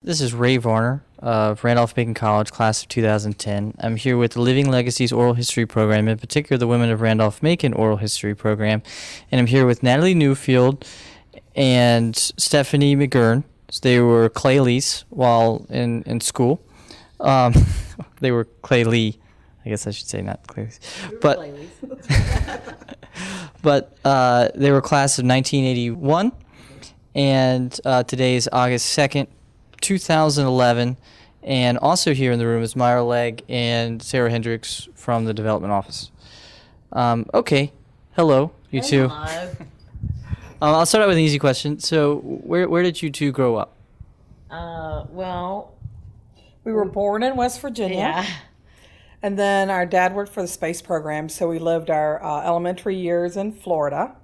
This is Ray Varner of Randolph-Macon College, class of 2010. I'm here with the Living Legacies Oral History Program, in particular the Women of Randolph-Macon Oral History Program. And I'm here with Natalie Newfield and Steffani McGurn. So they were Kleles while in school. They were Klele. I guess I should say not Kleles. But they were class of 1981. And today is August 2nd, 2011, and also here in the room is Myra Legg and Sarah Hendricks from the Development Office. Okay, hello, you two. Hello. I'll start out with an easy question. So, where did you two grow up? Well, We were born in West Virginia, yeah. and then our dad worked for the space program, so we lived our elementary years in Florida.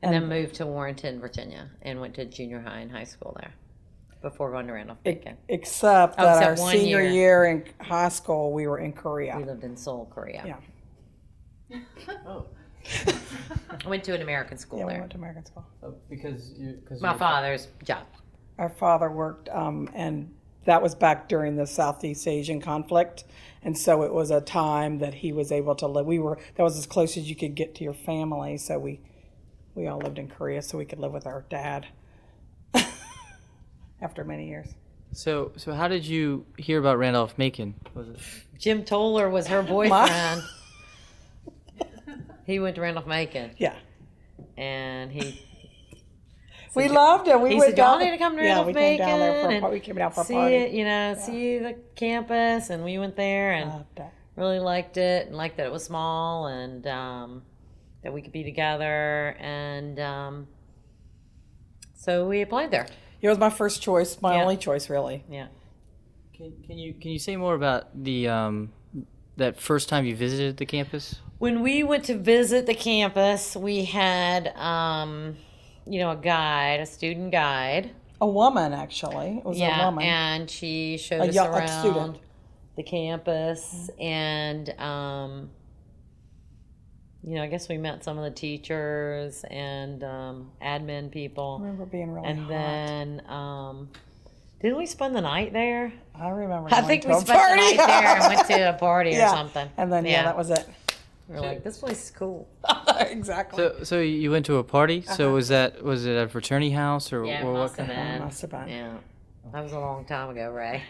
And then moved to Warrenton, Virginia, and went to junior high and high school there before going to Randolph-Macon. Except that our except 1 senior year. year in high school, we were in Korea. We lived in Seoul, Korea. Yeah, I went to an American school yeah, we there. went to American school. Because My father's job. Our father worked, and that was back during the Southeast Asian conflict, and so it was a time that he was able to live. That was as close as you could get to your family, so we all lived in Korea, so we could live with our dad after many years. So how did you hear about Randolph-Macon? Was it? Jim Toller was her boyfriend. He went to Randolph-Macon, Yeah. and We loved it. We he went said, y'all down. need to come to Yeah, we came Randolph-Macon down there for a and party. We came down for a see party. it, see the campus, and we went there and Loved it. really liked it, and liked that it was small, and that we could be together, and so we applied there. It was my first choice, my Yeah. only choice, really. Yeah. Can you say more about the that first time you visited the campus? When we went to visit the campus, we had a student guide. A woman, actually. It was a woman. And she showed us a around student. the campus, and I guess we met some of the teachers and admin people. I remember being really And hot. then, didn't we spend the night there? I remember I going think to we a spent party. the night there and went to a party or Yeah. something. And then, that was it. We were like, this place is cool. Exactly. So you went to a party. So was it a fraternity house or Yeah, or it what must have kind? been. Must have been. Yeah. That was a long time ago, Ray.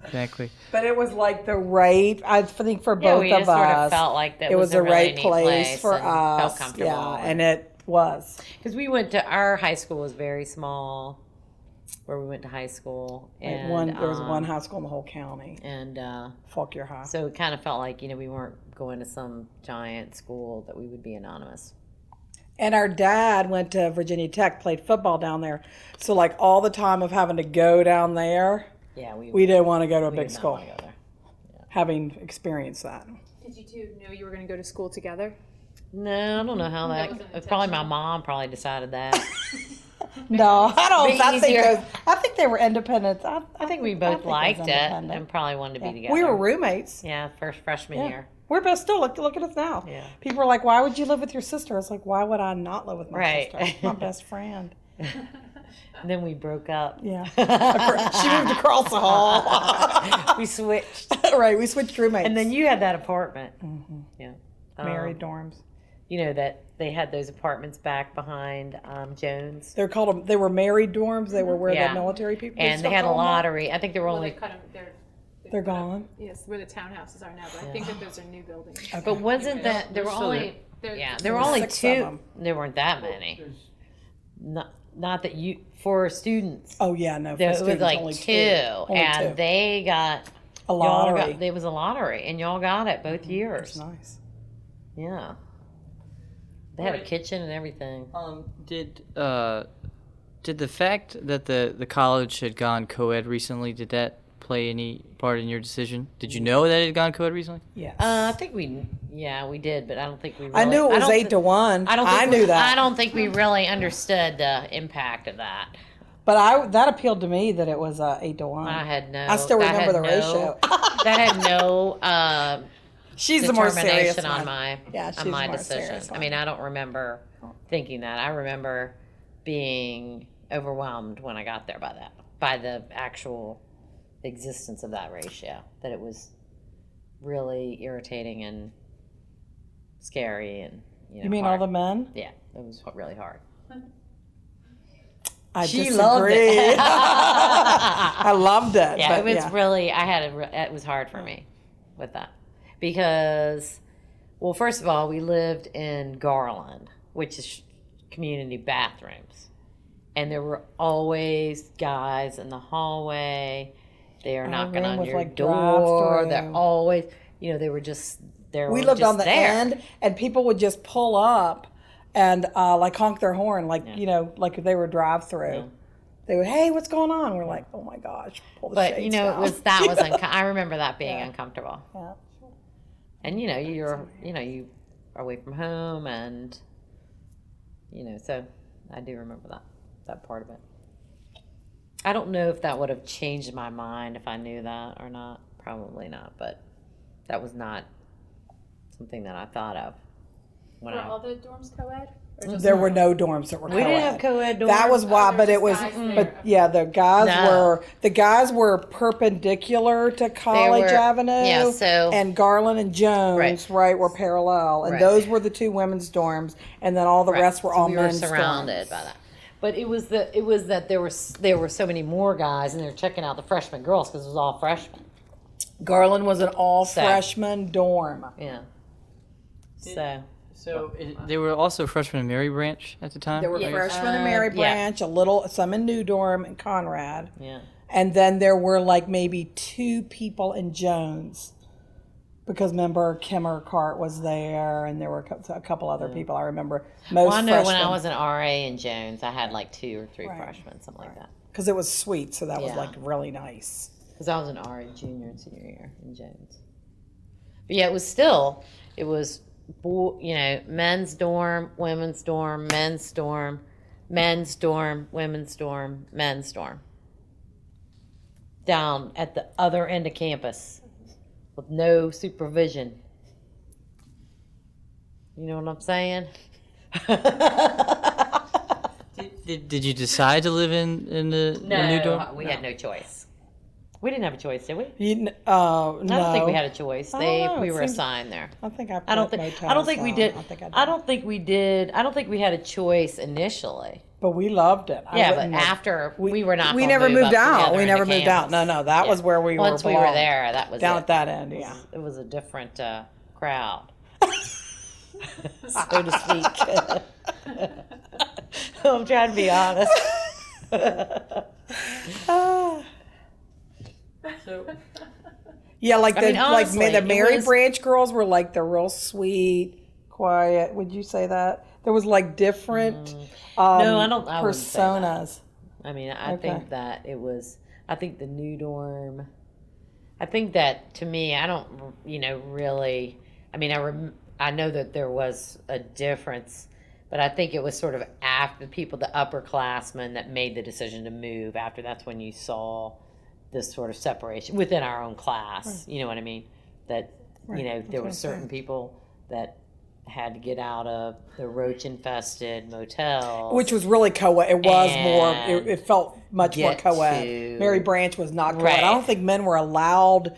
Exactly. But it was like the right, I think, for Yeah, both we of just us. sort of felt like that it was a the really right neat place for and felt us. comfortable. Yeah, and it was. Because we went to, our high school was very small, where we went to high school. And, There was one high school in the whole county, And Faulkner High. so it kind of felt like, we weren't going to some giant school, that we would be anonymous. And our dad went to Virginia Tech, played football down there. So like all the time of having to go down there, Yeah, we didn't want to go to a we big did not school, want to go there. having experienced that. Did you two know you were going to go to school together? No, I don't know how that. wasn't Probably my intentional. mom probably decided that. No, I don't. Be I think easier. I think they were independent. I think we both liked it and probably wanted to be together. We were roommates. Yeah, first freshman Yeah. year. We're both still look at us now. Yeah. People are like, "Why would you live with your sister?" I was like, "Why would I not live with my Right. sister? My best friend." And then we broke up. Yeah, she moved across the hall. We switched. Right, we switched roommates. And then you had that apartment. Yeah. married dorms. That they had those apartments back behind Jones. They're called them. They were married dorms. They were where Yeah. the military people. And they still had a call them that? lottery. I think there were Well, they only. cut them. They're gone. Yes, where the townhouses are now, but I think that those are new buildings. But wasn't that there were still only? They're- Yeah, there were There were only 6 of two. them. There weren't that many. Not that you for students. Oh yeah, no. For There was students, like only two, Only and two. they got A y'all lottery. Got, there was a lottery, and y'all got it both years. That's nice. Yeah, they had a kitchen and everything. Did the fact that the college had gone co-ed recently, did that play any part in your decision? Did you know that it had gone co-ed recently? Yes. I think we did, but I don't think we. Really, I knew it was don't 8 to 1. I don't. Think I we- knew that. I don't think we really understood the impact of that. But that appealed to me that it was 8 to 1. I had no. I still that remember had the no- ratio. That had no She's the more serious determination one. on my Yeah, she's on my the more decision. serious I one. mean, I don't remember thinking that. I remember being overwhelmed when I got there by the actual existence of that ratio, that it was really irritating and scary, and You mean hard. all the men? Yeah, it was really hard. I She disagree. loved it. I loved it. Yeah, but it was yeah. really, it was hard for me with that. Because, well, first of all, we lived in Garland, which is community bathrooms. And there were always guys in the hallway. They are knocking room on was your like door. drive-through. They're always, they were just, We lived on the there. end, and people would just pull up and like honk their horn, like like if they were drive-through. Yeah. They would, hey, what's going on? We're like, oh my gosh, pull the But, shades it down. was, I remember that being uncomfortable. Yeah. And you are away from home, and so I do remember that part of it. I don't know if that would have changed my mind if I knew that or not. Probably not, but that was not something that I thought of when Were all the dorms co-ed? Or just There were no dorms that were we co-ed. didn't have co-ed dorms. That was why, but it was, guys there. but yeah, the guys were perpendicular to College were- Avenue. yeah, so- and Garland and Jones, right, were parallel, and Right. those were the two women's dorms, and then all the Right. rest were So all we men's were surrounded dorms. by that. But it was that there were so many more guys, and they were checking out the freshman girls because it was all freshmen. Garland was an all So- freshman dorm. Yeah. So they were also freshmen in Mary Branch at the time? There were Yeah. freshmen in Mary yeah. Branch, some in New Dorm and Conrad. Yeah. And then there were like maybe 2 people in Jones, because remember Kim Urquhart was there, and there were a couple other people. I remember most Well, I know when freshmen, I was an RA in Jones, I had like 2 or 3 freshmen, something like that. because it was sweet, so that was Yeah. like really nice. Because I was an RA junior and senior year in Jones. But yeah, it was men's dorm, women's dorm, men's dorm, men's dorm, women's dorm, men's dorm. Down at the other end of campus with no supervision. You know what I'm saying? Did you decide to live in the new dorm? We had no choice. We didn't have a choice, did we? No. I don't think we had a choice. I don't know, We it were seems- assigned there. I think I. I don't think we did. I think I did. I don't think we did. I don't think we had a choice initially. But we loved it. Yeah, but after we were not. we gonna never move moved up out. together We into never moved out. campus. No, that Yeah. was where we Once were. we were belonged. there, that was down it. at that end. Yeah. It was a different crowd, so to speak. I'm trying to be honest. Yeah, like I mean, honestly, the it Mary was- Branch girls were like the real sweet, quiet. Would you say that? There was like different No, I don't. I wouldn't say that. personas. I mean, I Okay. think that it was. I think the new dorm. I think that to me, I don't. Really. I mean, I know that there was a difference, but I think it was sort of after the people, the upperclassmen, that made the decision to move. After that's when you saw this sort of separation within our own class. Right. You know what I mean? That Right. there That's were what I'm certain saying. people that had to get out of the roach-infested motels, Which was really co-ed. It was more. And It felt much more get co-ed. to- Mary Branch was not co-ed. Right. I don't think men were allowed.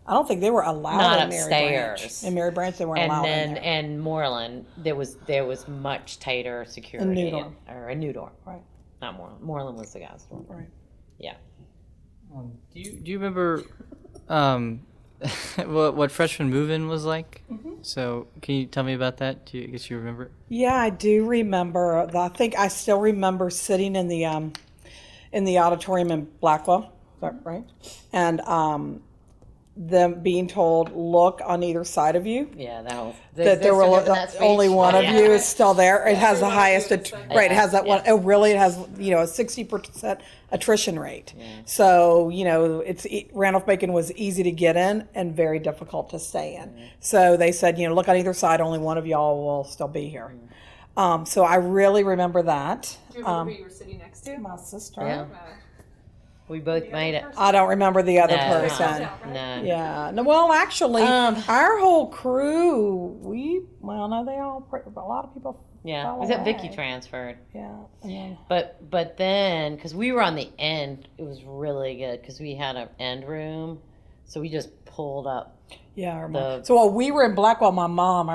I don't think they were allowed Not in Mary Branch. upstairs. In Mary Branch, they weren't and allowed then in there. and Moreland, there was much tighter security. New dorm. Or a new dorm, Right. not Moreland. Moreland was the guy's dorm. Right. Yeah. Do you remember what freshman move-in was like? So can you tell me about that? I guess you remember it? Yeah, I do remember. I think I still remember sitting in the auditorium in Blackwell. Is that right? And them being told, look on either side of you. Yeah, that whole That there were only one of you is still there. It has the highest, right? It has that one. Oh, really? It has a 60% attrition rate. So Randolph-Macon was easy to get in and very difficult to stay in. So they said, look on either side. Only one of y'all will still be here. So I really remember that. Do you remember who you were sitting next to? My sister. Yeah. We both made it. I don't remember the other No. person. No. Yeah. No, well, actually, our whole crew, a lot of people Yeah, fell was that Vicky away. transferred? Yeah. And then, But then, because we were on the end, it was really good because we had an end room, so we just pulled up. yeah, our The- mom. So while we were in Blackwell, our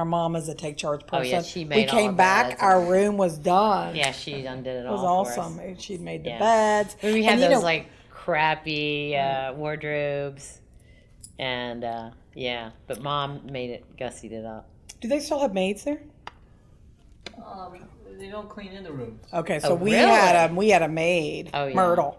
mom is a take charge person. Oh, yeah, she we made all came our back, beds our and- room was done. Yeah, she undid it It was all for awesome. us. She'd made the Yeah. beds. But we had And, you those know, like crappy wardrobes, and yeah. But Mom made it, gussied it up. do they still have maids there? They don't clean in the rooms. Okay, so Oh, we really? had a maid, Oh, yeah. Myrtle.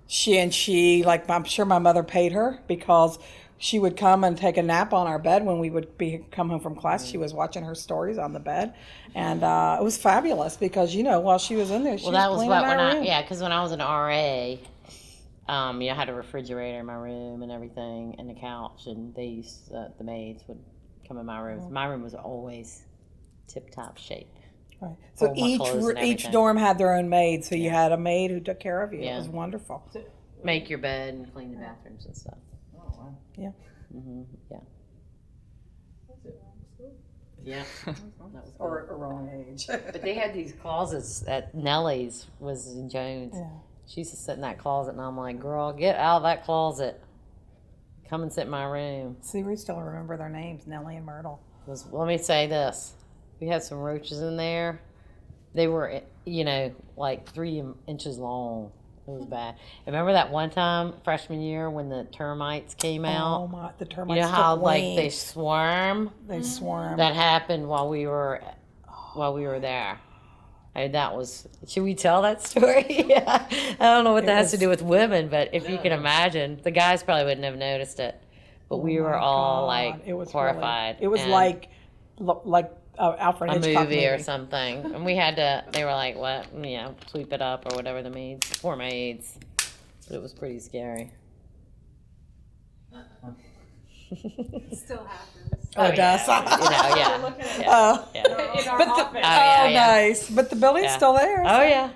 She like I'm sure my mother paid her because she would come and take a nap on our bed when we would come home from class. She was watching her stories on the bed, and it was fabulous because while she was in there, she Well, was that was cleaning what our room. because when I was an RA, I had a refrigerator in my room and everything, and a couch, and they used the maids would come in my room. My room was always tip top shape. Right. So Fold my clothes and each everything. dorm had their own maid, so you had a maid who took care of you. Yeah. It was wonderful. Make your bed and clean the bathrooms and stuff. Oh, wow. Yeah. Yeah. Yeah. That was cool. Or a wrong age. But they had these closets at Nellie's was in Jones. Yeah. She used to sit in that closet, and I'm like, girl, get out of that closet. Come and sit in my room. See, we still remember their names, Nellie and Myrtle. 'Cause let me say this. We had some roaches in there. They were, like 3 inches long. It was bad. Remember that one time, freshman year, when the termites came Oh out? my! The You termites. know how took like they wings. swarm? They swarm. That happened while we were there. That was. Should we tell that story? Yeah. I don't know what that has to do with women, but if you can imagine, the guys probably wouldn't have noticed it. But we Oh were my all God. like It was horrified. It was and like Alfred a Hitchcock movie or something, and we had to. They were like, "What? Sweep it up or whatever." The maids, poor maids. But it was pretty scary. It still happens. Oh, it does. Yeah. Looking at Oh, Yeah. in our But the- office. yeah, yeah. nice. But the building's Yeah. still there. Oh yeah.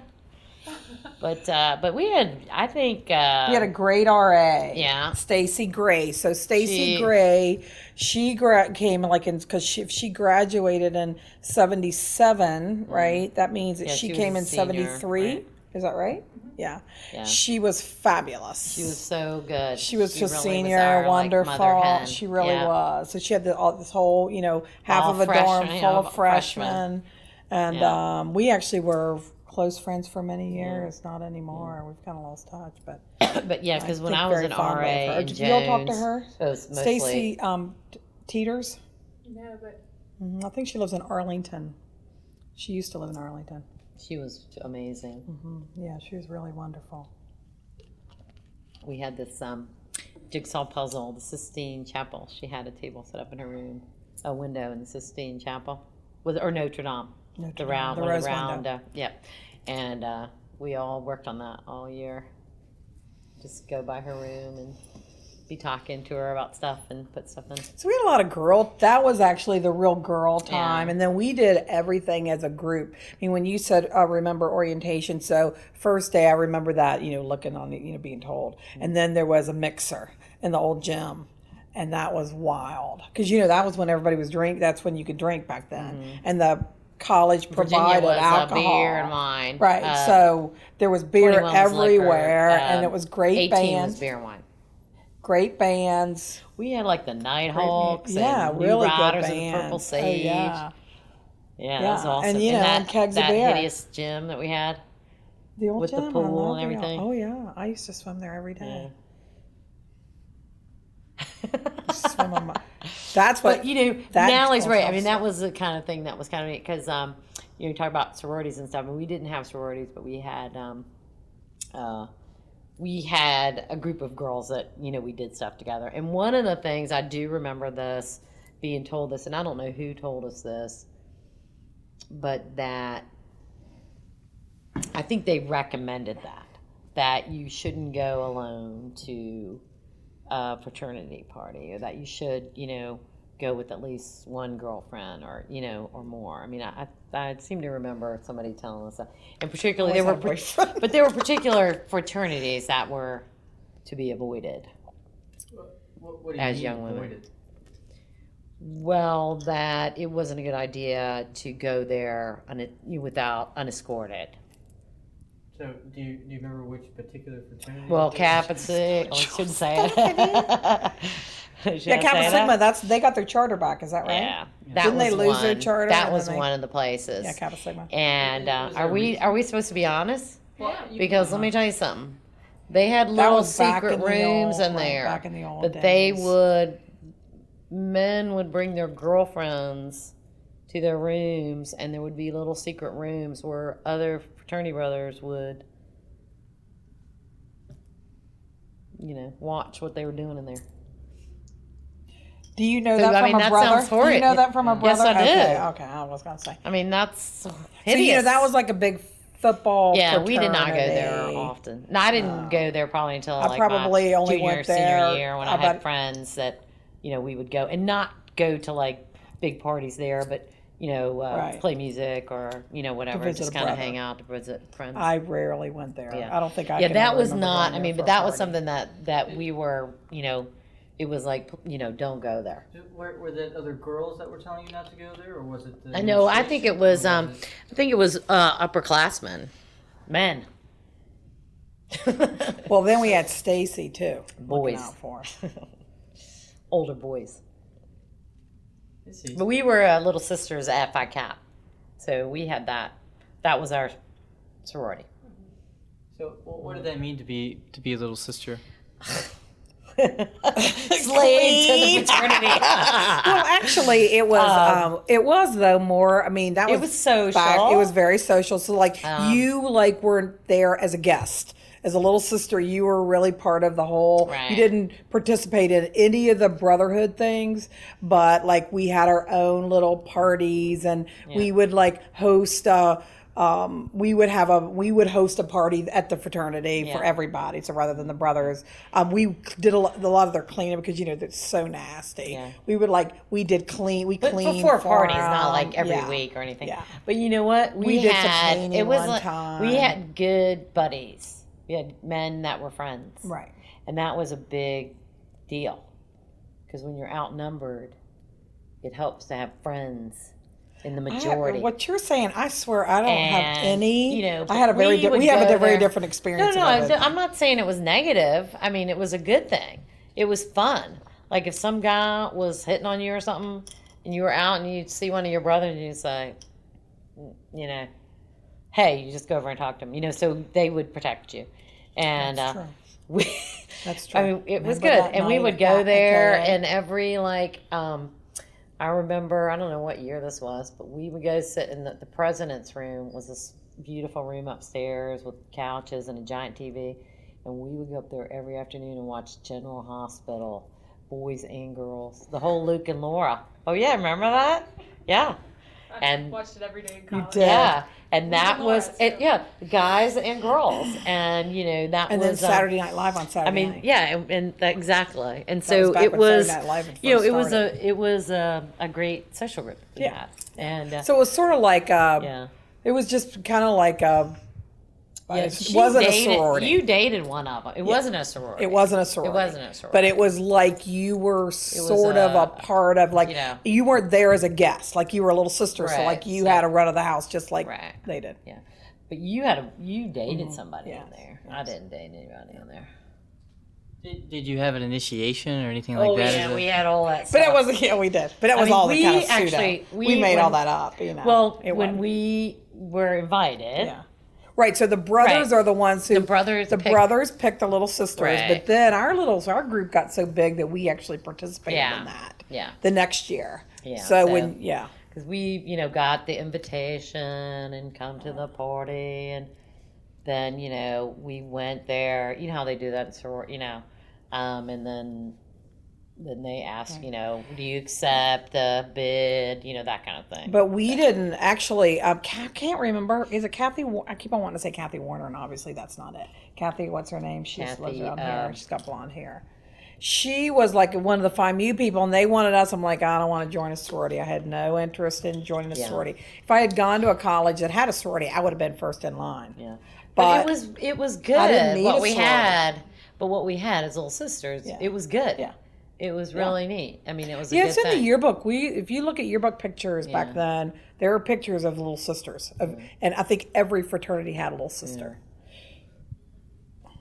But we had, I think. We had a great RA. Yeah. Stacy Gray. So Stacy She- Gray, she came because she graduated in 77, right? That means that Yeah, she she was came a in senior, 73. right? Is that right? Yeah. Yeah. She was fabulous. She was so good. She was just really senior, our, like, wonderful. mother hen. She really Yeah. was. So she had this whole, half All of a dorm freshmen, full yeah, of freshmen. freshmen. And Yeah. we actually were close friends for many years. Not anymore. We've kind of lost touch. But But yeah, because when think I was very an fondly of RA her. in Did you all talk to Jones, her? it was mostly Stacy Teeters. No, but I think she lives in Arlington. She used to live in Arlington. she was amazing. Yeah, she was really wonderful. We had this jigsaw puzzle, the Sistine Chapel. She had a table set up in her room, a window in the Sistine Chapel, or Notre Dame, Notre the Dame, round, the one of rose the round, window. and we all worked on that all year. Just go by her room and be talking to her about stuff and put stuff in. So we had a lot of that was actually the real girl time. Yeah. And then we did everything as a group. I mean, when you said, remember orientation, so first day I remember that, looking on, being told. And then there was a mixer in the old gym. And that was wild. Because, that was when everybody was that's when you could drink back then. And the college Virginia provided was alcohol. beer and wine. Right. So there was beer 21 was everywhere. liquor, And it was great 18 bands. was beer and wine. Great bands. We had like the Nighthawks Yeah, and really New good Riders bands. and the Purple Oh, Sage. yeah. Yeah, that was Yeah, awesome. and, that, and kegs of that beer. hideous gym that we had. The old With the gym, I pool love and the everything. Oh yeah, I used to swim there every day. Yeah. Swim on my, that's what. But that Natalie's right. I mean, that was the kind of thing that was kind of neat because you talk about sororities and stuff, and we didn't have sororities, but we had a group of girls that we did stuff together. And one of the things I do remember being told this, and I don't know who told us this, but that I think they recommended that you shouldn't go alone to a fraternity party, or that you should, go with at least one girlfriend, or or more. I mean, I seem to remember somebody telling us that, and particularly there were particular fraternities that were to be avoided What do you as mean young women. avoided? Well, that it wasn't a good idea to go there without unescorted. So, do you remember which particular fraternity? Well, Kappa Sigma. I shouldn't say it. Should Yeah, I Kappa say Sigma. that? They got their charter back. Is that right? Yeah, that Didn't was they lose their one. charter That and was then they- one of the places. Yeah, Kappa Sigma. And Was are there a we supposed to be honest? Yeah. Because let me tell you something. They had That little was back secret in the rooms old- in right, there. back in the old But they days. men would bring their girlfriends to their rooms, and there would be little secret rooms where other fraternity brothers would, watch what they were doing in there. Do you know So, that I from mean, a that brother? sounds for Do you it. know that from a Yes, brother? I do. Okay, I was gonna say. I mean, that's So hideous. that was like a big football. Yeah, we did not go there fraternity. often. No, I didn't go there probably until I like probably my only junior, went there senior year when I about- had friends that, we would go and not go to like big parties there, but Right. play music or whatever, visit just a kind of brother. hang out to visit friends. I rarely went there. Yeah. I don't think I. Yeah, can that ever was remember not. going I there mean, for but a that was party. something that we were. It was like don't go there. Were there other girls that were telling you not to go there, or was it? The I know. I think it was. or I think it was upperclassmen, men. Well, then we had Stacy too. looking Boys. out for us. Older boys. I see. But we were little sisters at Phi Cap, so we had that. That was our sorority. So, what did that mean to be a little sister? Slave to the fraternity. Well, actually, it was though more. I mean, that It was was social. It was very social. So like you weren't there as a guest. As a little sister, you were really part of the whole. Right. You didn't participate in any of the brotherhood things, but like we had our own little parties, and we would like host. We would host a party at the fraternity for everybody. So rather than the brothers, we did a lot of their cleaning because it's so nasty. Yeah. We did clean. We But cleaned for for parties, not like them. every Yeah. week or anything. Yeah. But you know what? We did some had cleaning it was one like, time. we had good buddies. We had men that were friends. Right. And that was a big deal. Because when you're outnumbered, it helps to have friends in the majority. What you're saying, I swear, I don't have And, any. I I had a very. we would We have go a very there. different experience. No, of it. I'm not saying it was negative. I mean, it was a good thing. It was fun. Like if some guy was hitting on you or something, and you were out and you'd see one of your brothers and you'd say, hey, you just go over and talk to him. So they would protect you. And That's true. we, That's true. I mean, it was Remember good. that And we night would at go that there, Klele? and every I remember, I don't know what year this was, but we would go sit in the president's room. Was this beautiful room upstairs with couches and a giant TV, and we would go up there every afternoon and watch General Hospital, boys and girls, the whole Luke and Laura. Oh yeah, remember that? Yeah. I And- watched it every day in college. did. Yeah, and that and Laura, was it. too. Yeah, guys and girls, and that And was then Saturday Night Live on Saturday. I mean, night. yeah, and exactly, and That so was back it when was, Saturday Night Live had it first was started. it was a great social group we Yeah. had, and So it was sort of like. yeah, It was just kind of like. It she wasn't dated, a sorority. You dated one of them. It wasn't a sorority. It wasn't a sorority. It wasn't a sorority. But it was like you were sort of a part of, like, you weren't there as a guest. Like you were a little sister. So Right, like you so- had a run of the house just like Right. they did. Yeah, but you dated somebody Yeah. in there. I didn't date anybody in there. Did you have an initiation or anything like Oh that? yeah, as a- we had all that But stuff. it wasn't, yeah, we did. But it was mean, all the we kind of pseudo. actually- We made all when- that up, Well, It when wasn't. we were invited, Yeah. Right, so the brothers Right. are the ones who The brothers picked- brothers picked the little sisters, Right. but then our group got so big that we actually participated Yeah. in that. Yeah. The next year. Yeah, So so- when because we, got the invitation and come to the party, and then, we went there. You know how they do that in sorority, and then they ask, do you accept the bid, that kind of thing. But we didn't actually. I can't remember. Is it Kathy? I keep on wanting to say Kathy Warner, and obviously that's not it. Kathy, what's her name? She lives Kathy, around here. She's got blonde hair. She was like one of the FIMU people, and they wanted us. I'm like, I don't want to join a sorority. I had no interest in joining a Yeah. sorority. If I had gone to a college that had a sorority, I would have been first in line. Yeah, But it was good. I didn't need what a we sorority. had, but what we had as little sisters, Yeah. it was good. Yeah. It was really neat. I mean, it was a Yeah, good it's in thing. the yearbook. If you look at yearbook pictures Yeah. back then, there are pictures of little sisters, and I think every fraternity had a little sister.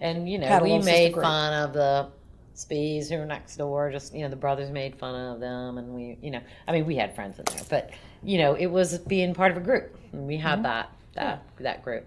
And, you know, Had a we little made sister group. fun of the Spees who were next door. Just, you know, the brothers made fun of them. And we, you know, I mean, we had friends in there. But, you know, it was being part of a group. And we had that group.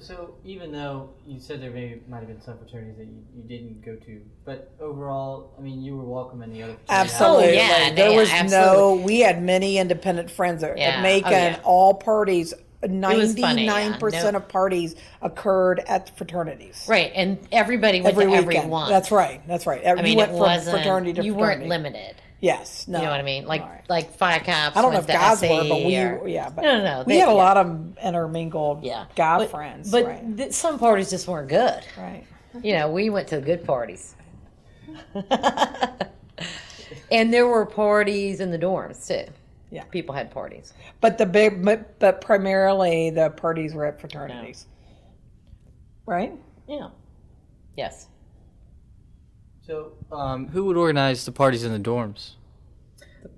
So even though you said there might have been some fraternities that you didn't go to, but overall, I mean, you were welcome in the other fraternities. Absolutely. Oh, yeah, There yeah, was absolutely. we had many independent friends at Yeah. Macon. Oh, yeah. All parties, was funny, yeah. 99% No. of parties occurred at fraternities. Right. And everybody went Every to every weekend. one. That's right. I You mean, went it from wasn't, fraternity to you fraternity. weren't limited. Yes. No. You know what I mean? Like, Right. like Phi Caps. I don't know if went to guys SE were, but or- but No. we had a lot of intermingled guy But- friends. But right. some parties just weren't good. Right. You know, we went to the good parties. And there were parties in the dorms too. Yeah. People had parties. But but primarily the parties were at fraternities. Right? Yeah. Yes. So, who would organize the parties in the dorms?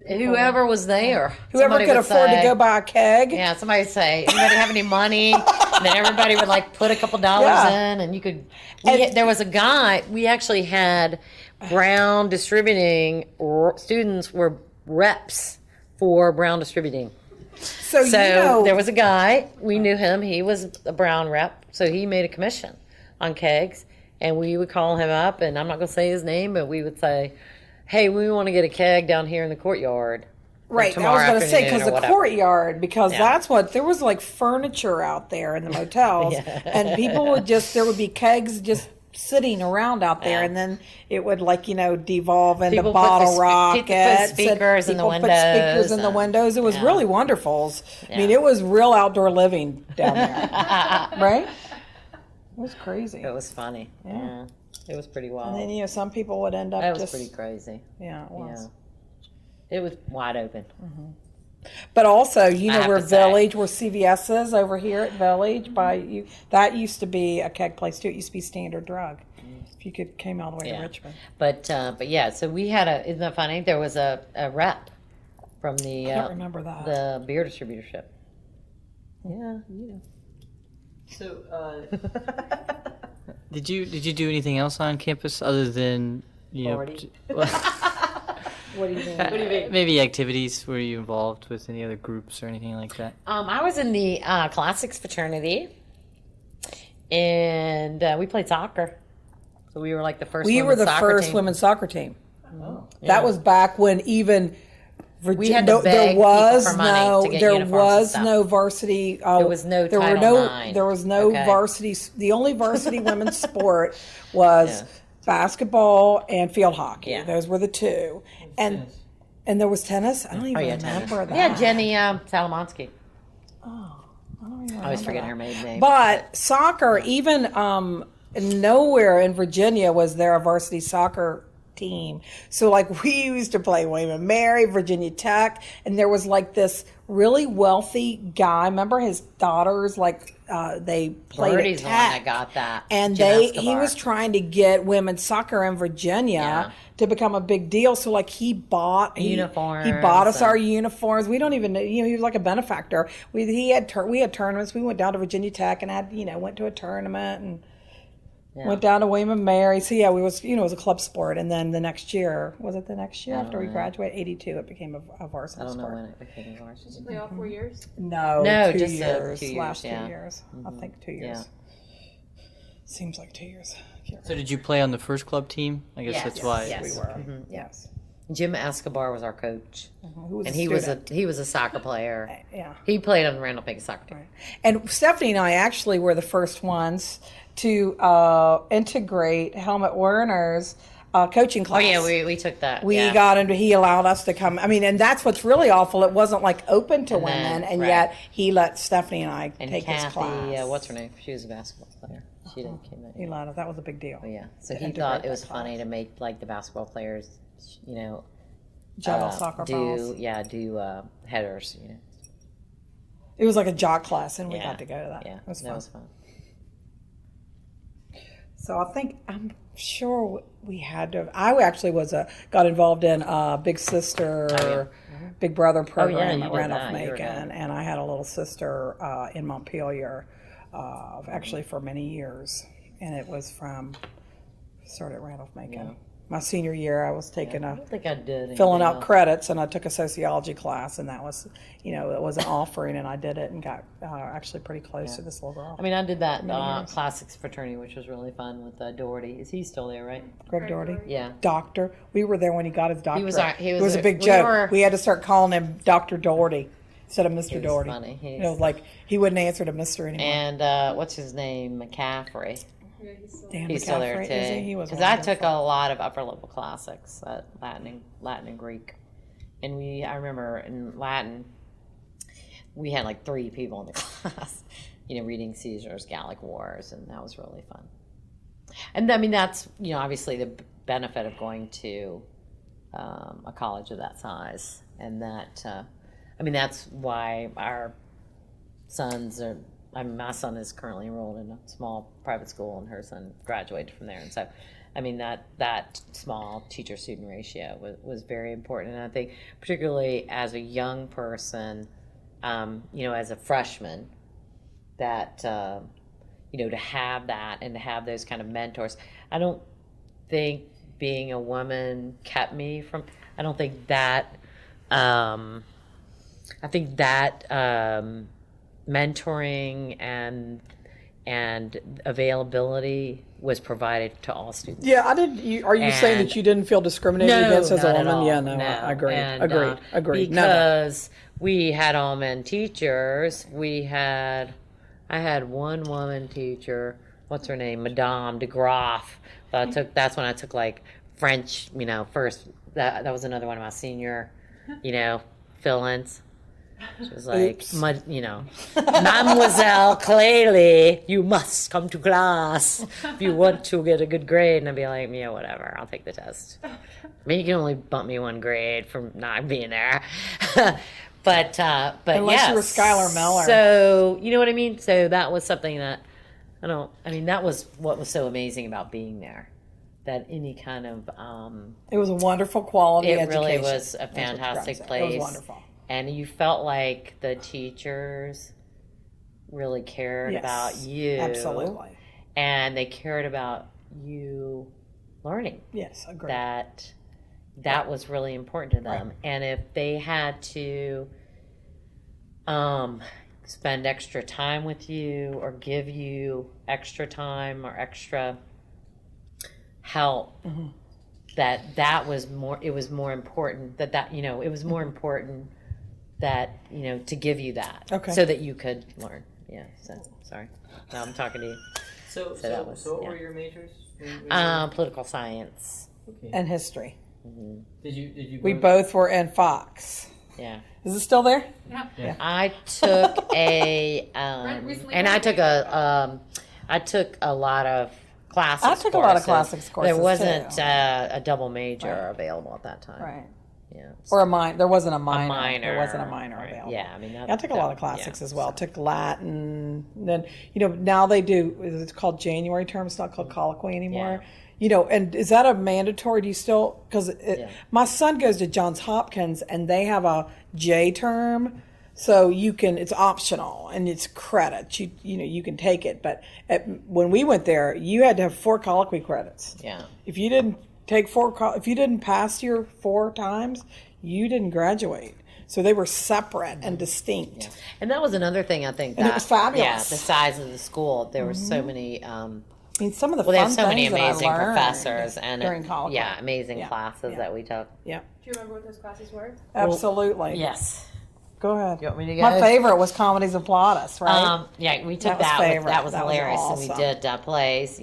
Whoever was there. Whoever Somebody could would afford to say- go buy a keg. Yeah, somebody would say, anybody have any money? And then everybody would like put a couple dollars Yeah. in and you could, And- there was a guy, we actually had Brown Distributing, students were reps for Brown Distributing. So, So there was a guy, we knew him, he was a Brown rep, so he made a commission on kegs, and we would call him up, and I'm not going to say his name, but we would say, hey, we want to get a keg down here in the courtyard. for right. I was tomorrow going to say, afternoon because or the whatever." courtyard, because Yeah. that's what, there was like furniture out there in the motels, and people would there would be kegs just sitting around out there, Yeah. and then it would devolve into People put bottle the rockets. people put speakers in the people put speakers in the windows, windows. It was yeah. really wonderful. I mean, Yeah. it was real outdoor living down there, right? It was crazy. It was funny. Yeah. It was pretty wild. And then some people would end up That was just pretty crazy. yeah, it was. Yeah. It was wide open. But also, I have where to say. Village, where CVS is over here at Village, by you, that used to be a keg place too. It used to be Standard Drug. If you came all the way Yeah. to Richmond, But yeah, so we had isn't that funny? There was a rep from the I don't remember that. the beer distributorship. Yeah, you So, know. did you do anything else on campus other than Party. What do you mean? maybe activities? Were you involved with any other groups or anything like that? I was in the classics fraternity, and we played soccer. So we were like the first. We were women's the soccer first team. women's soccer team. Oh. That was back when even We had to beg people for money to get there uniforms and was stuff. no varsity. There was no there were Title no IX, there was no okay? varsity. The only varsity women's sport was basketball and field hockey. Yeah. Those were the two. And there was tennis. I don't even remember tennis. that. Yeah, Jenny Salomonsky. I don't even I always remember forget that. her maiden name. But soccer, even nowhere in Virginia was there a varsity soccer team. So we used to play William and Mary, Virginia Tech, and there was this really wealthy guy. Remember his daughters they played Birdie's at the one that Tech. got that. And Jim he Escobar. was trying to get women's soccer in Virginia Yeah. to become a big deal. So he bought Uniforms He bought us and- our uniforms. We don't even know. He was like a benefactor. We had tournaments. We went down to Virginia Tech and had went to a tournament and went down to William and Mary. So yeah, we was it was a club sport. And then the next year, was it the next year after we graduated? 82, it became a varsity I don't know sport. when it became a varsity. Play all 4 years? No, No, 2 just, years. 2 years, Last yeah. 2 years. I think 2 years. Seems like 2 years. I can't So did you play on the first club team? I guess Yes. that's why. Yes. We were. Yes. Jim Escobar was our coach, Who was and a he was student. a soccer player. Yeah. He played on the Randall Pink soccer team. And Steffani and I actually were the first ones to integrate Helmut Werner's coaching Oh class. yeah, we took that. We yeah. got into. He allowed us to come. I mean, and that's what's really awful. It wasn't open to And then, women, and right. yet he let Steffani and I and take his Kathy, class. what's her name? She was a basketball player. She didn't came in. He allowed us. That was a big deal. Oh, yeah. So to he integrate thought it that was funny class. to make the basketball players, Juggle soccer balls. do headers. It was like a jock class, and we Yeah. got to go to that. Yeah, It was that fun. was fun. So I'm sure we had to. I actually got involved in Big Sister, Big Brother program you at did Randolph that. You were Macon, good. and I had a little sister in Montpelier, actually for many years, and it was started at Randolph Macon. Yeah. My senior year, I was taking I don't think I did. filling anything out else. credits, and I took a sociology class, and that was, it was an offering, and I did it and got actually pretty close to this little girl. I mean, I did that many years. classics fraternity, which was really fun with Doherty. Is he still there, right? Greg Doherty. Yeah. Doctor. We were there when he got his doctorate. He was it was a big we joke. were- We had to start calling him Dr. Doherty instead of Mr. He was Doherty. funny. Like he wouldn't answer to Mr. anymore. And what's his name? McCaffrey. Yeah, he's still Dan He's still there McCaffrey, too. is he? He was Because I took a wonderful. lot of upper level classics, Latin and Greek, and I remember in Latin, we had like 3 people in the class, reading Caesar's Gallic Wars, and that was really fun. And I mean, that's obviously the benefit of going to a college of that size, and that that's why our sons are. My son is currently enrolled in a small private school, and her son graduated from there. And so, that small teacher-student ratio was very important. And I think, particularly as a young person, as a freshman, that to have that and to have those kind of mentors. I don't think being a woman kept me from. I don't think that. I think that. Mentoring and availability was provided to all students. Yeah, I did. Are you saying that you didn't feel discriminated against as a not at woman? all. Yeah, no, No. I agree. And, Agreed. Because we had all men teachers. I had one woman teacher. What's her name? Madame de Graff. That's when I took like French. First. That was another one of my senior, fill-ins. She was like, Mademoiselle Klele, you must come to class if you want to get a good grade. And I'd be like, yeah, whatever, I'll take the test. I mean, you can only bump me 1 grade from not being there. but Unless you were Skylar Miller. So, you know what I mean? So that was something that, that was what was so amazing about being there. That any kind of... it was a wonderful quality it education. really was a That's what fantastic Greg said. place. It was wonderful. And you felt like the teachers really cared about you. Absolutely. And they cared about you learning. Yes, agreed. That was really important to them. Right. And if they had to spend extra time with you or give you extra time or extra help, that was more, it was more important it was more important that, to give you that. Okay. So that you could learn. Yeah. So, sorry. Now I'm talking to you. So what were your majors? Political science. Okay. And history. Mm-hmm. Did you? We both were in Fox. Yeah. Is it still there? Yeah. I took recently I took a lot of classics. I took a lot of classics courses. There wasn't too. a double major available at that time. Right. Yeah. Or a minor. There wasn't a minor. A minor. There wasn't a minor Right. available. Yeah, I mean, I took a lot of classics as well. so. Took Latin. And then now they do. It's called January term. It's not called colloquy anymore. And is that a mandatory? Do you still? Because my son goes to Johns Hopkins and they have a J term, so you can. It's optional and it's credits. You can take it, but when we went there, you had to have 4 colloquy credits. Yeah. If you didn't take 4, if you didn't pass your 4 times, you didn't graduate. So they were separate and distinct. Yeah. And that was another thing I think. And it was fabulous. Yeah, the size of the school. There were so many. I mean, some of the They fun have so many things that I amazing learned professors and during college. amazing classes that we took. Yeah, Do you remember what those classes were? absolutely. Yes. Go ahead. You want me to go? My favorite was Comedies of Plautus, right? Yeah, we took That was that. favorite. That was That was hilarious, awesome. and we did plays.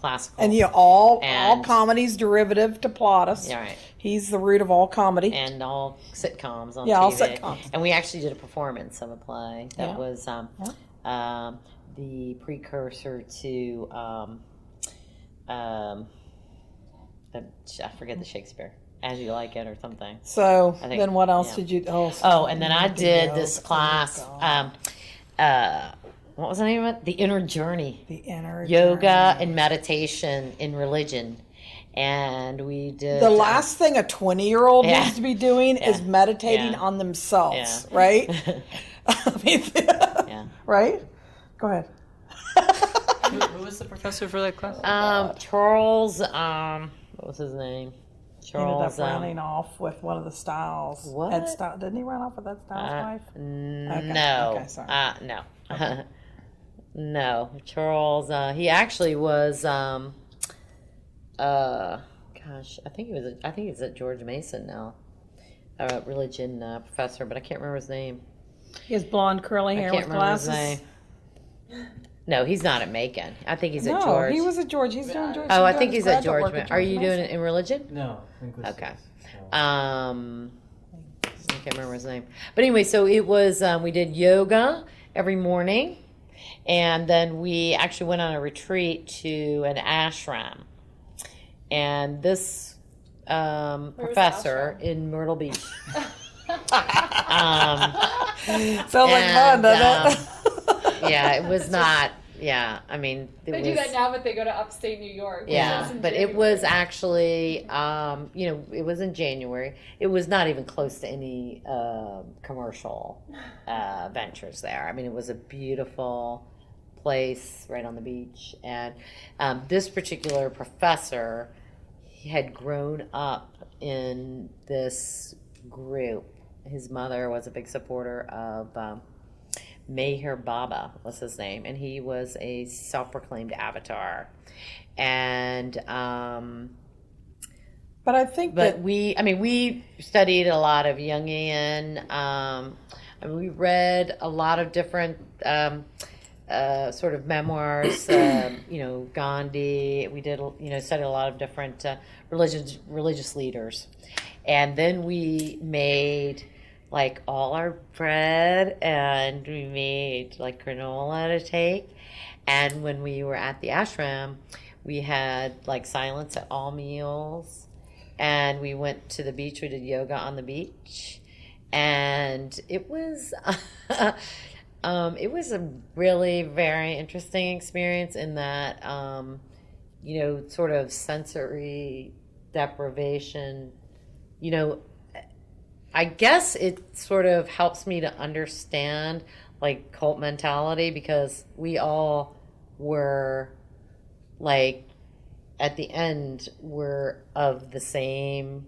Classical. And all And- comedies derivative to Plautus. Yeah, right. He's the root of all comedy. And all sitcoms on Yeah, TV. all sitcoms. And we actually did a performance of a play that Yeah. was the precursor to I forget the Shakespeare, As You Like It or something. So I think- then what else yeah. did you? Oh, and then I did this Oh, class. God. what was the name of it? The Inner Journey. The Inner Yoga Journey. and meditation in religion. And we did. The last thing a 20-year-old Yeah. needs to be doing is meditating Yeah. on themselves, Yeah. right? I mean, Yeah. right? Go ahead. Who was the professor for that class? Charles, what was his name? He ended Charles. up running off with one of the Styles. What? Didn't he run off with Ed Styles' wife? No. Okay, sorry. No. No. Charles, he actually was, gosh, I think he's at George Mason now. A religion professor, but I can't remember his name. He has blonde curly I hair can't with remember his glasses. name. No, he's not at Macon. I think he's at No, George. he was at George. He's doing George. Oh, I doing think his he's at graduate George. work at Are you doing Mason. it in religion? No, linguistics. Okay. No. I can't remember his name. But anyway, so it was, we did yoga every morning. And then we actually went on a retreat to an ashram. And this professor in Myrtle Beach. Sounds like fun, doesn't it? Yeah, it was not. Yeah, I mean, it They was. do that now, but they go to upstate New York. Yeah, It's in but it January. was actually, it was in January. It was not even close to any commercial ventures there. I mean, it was a beautiful place right on the beach. And this particular professor had grown up in this group. His mother was a big supporter of Meher Baba was his name, and he was a self-proclaimed avatar. And But I think but that we studied a lot of Jungian. And we read a lot of different sort of memoirs. Gandhi. We did studied a lot of different religious leaders, and then we made like all our bread, and we made like granola to take. And when we were at the ashram, we had like silence at all meals, and we went to the beach. We did yoga on the beach, and it was it was a really very interesting experience in that sort of sensory deprivation. I guess it sort of helps me to understand like cult mentality, because we all were like at the end we're of the same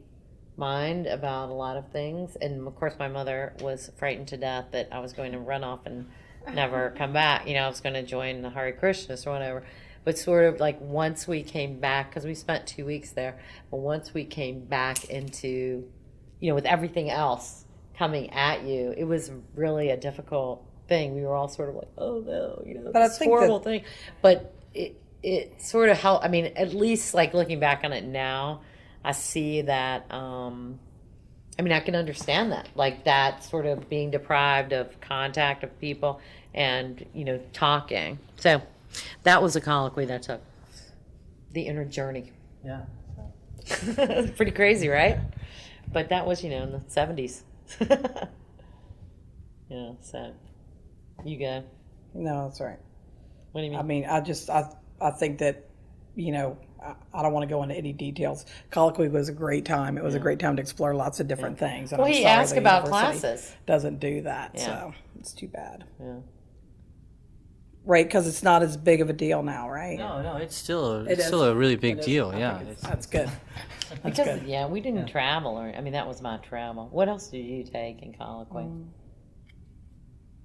mind about a lot of things. And of course my mother was frightened to death that I was going to run off and never come back. I was going to join the Hare Krishnas or whatever. But sort of like once we came back, because we spent 2 weeks there, but once we came back into with everything else coming at you, it was really a difficult thing. We were all sort of like, oh no, But I this think horrible thing. But it sort of helped. I mean, at least like looking back on it now, I see that, I can understand that. Like that sort of being deprived of contact of people and, talking. So that was a colloquy that took the inner journey. Yeah. It's pretty crazy, right? But that was, in the 70s. Yeah, so you go. no, that's right. What do you mean? I mean, I think that, I don't want to go into any details. Colloquy was a great time. It was a great time to explore lots of different things. And Well, I'm he sorry asked the about university classes. Doesn't do that, Yeah. so it's too bad. Yeah. Right, because it's not as big of a deal now, right? No, it's still It is. a really big It is. deal. I Yeah, think it's, that's good. That's Because, good. yeah, we didn't travel. That was my travel. What else did you take in colloquy?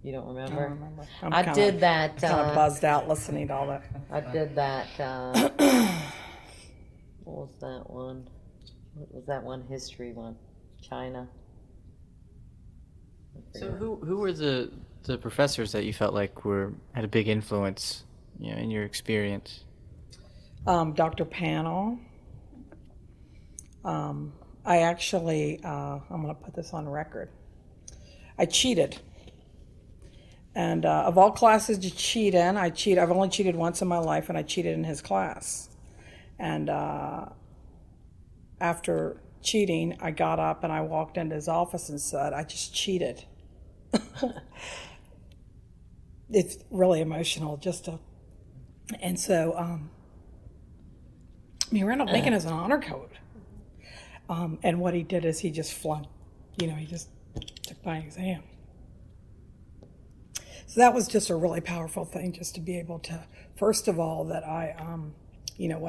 You don't I remember? don't remember. I'm I kinda- did that. Kind of buzzed out listening to all that. I did that. What was that one? What was that one? History one. China. so who were the professors that you felt like had a big influence, in your experience? Dr. Panel. I actually, I'm going to put this on record. I cheated. And of all classes to cheat in, I've only cheated once in my life, and I cheated in his class. And after cheating, I got up and I walked into his office and said, I just cheated. it's really emotional and so, Randolph Macon has an honor code. And what he did is he just flunked, he just took my exam. So that was just a really powerful thing, just to be able to, first of all, that I,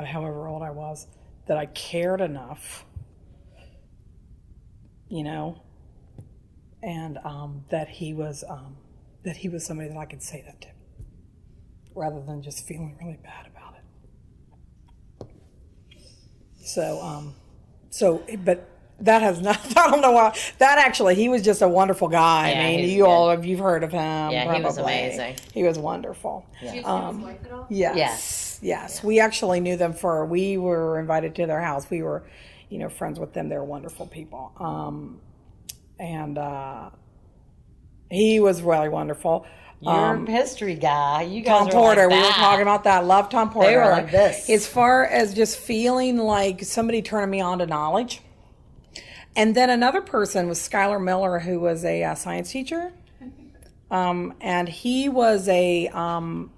however old I was, that I cared enough, and that he was somebody that I could say that to, rather than just feeling really bad about it. But that has not, I don't know why, that actually, he was just a wonderful guy. Yeah, I mean, you've heard of him. Yeah, probably. He was amazing. He was wonderful. Did you know his wife at all? Yes. Yeah. We actually knew them we were invited to their house. We were, friends with them. They're wonderful people. And he was really wonderful. You're a history guy. You guys Tom were Porter, like we were that. talking about that. Love Tom Porter. They were like this. As far as just feeling like somebody turning me on to knowledge. And then another person was Skylar Miller, who was a science teacher. And he was instead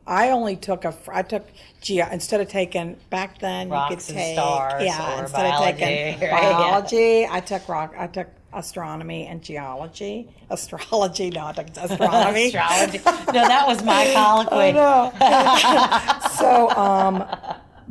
of taking, back then Rocks you could and take, stars or instead biology, of taking right? biology, I took astronomy and geology. Astrology, no, I took astronomy. Astrology. No, that was my colloquy. So,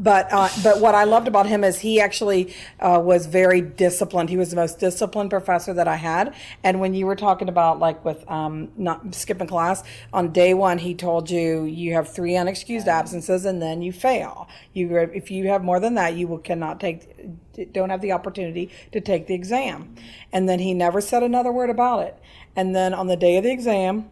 but what I loved about him is he actually was very disciplined. He was the most disciplined professor that I had. And when you were talking about with not skipping class, on day one he told you have 3 unexcused absences and then you fail. If you have more than that, you don't have the opportunity to take the exam. And then he never said another word about it. And then on the day of the exam,